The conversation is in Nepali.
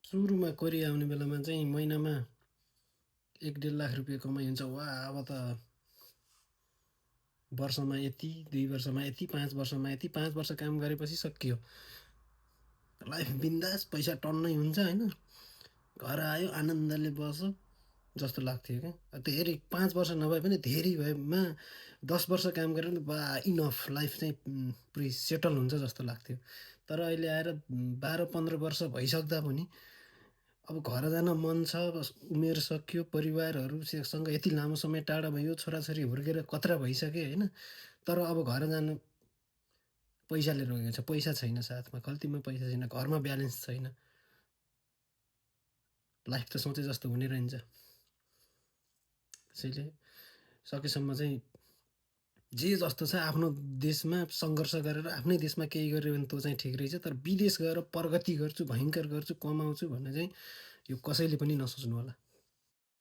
सुरुमा कोरिया आउने बेलामा चाहिँ महिनामा 1.5 लाख रुपियाँ कमाइ हुन्छ। वाह! अब त वर्षमा यति, 2 वर्षमा यति, 5 वर्षमा यति, 5 वर्ष काम गरेपछि सकियो। लाइफ बिन्दास, पैसा टन्नै हुन्छ होइन। घर आयो आनन्दले बस्यो जस्तो लाग्थ्यो क्या। धेरै 5 वर्ष नभए पनि धेरै भएमा 10 वर्ष काम गरेर पनि बा इनफ लाइफ चाहिँ पुरै सेटल हुन्छ जस्तो लाग्थ्यो। तर अहिले आएर 12-15 वर्ष भइसक्दा पनि अब घर जान मन छ, उमेर सकियो, परिवारहरूसँग यति लामो समय टाढा भयो, छोराछोरी हुर्केर कत्रा भइसके होइन। तर अब घर जानु पैसाले रोकेको छ, पैसा छैन साथमा, खल्तीमा पैसा छैन, घरमा ब्यालेन्स छैन। लाइफ त सोचे जस्तो हुने रहन्छ। त्यसैले सकेसम्म चाहिँ जे जस्तो छ आफ्नो देशमा सङ्घर्ष गरेर आफ्नै देशमा केही गर्यो भने त्यो चाहिँ ठिक रहेछ। तर विदेश गएर प्रगति गर्छु, भयङ्कर गर्छु, कमाउँछु भन्ने चाहिँ यो कसैले पनि नसोच्नु होला।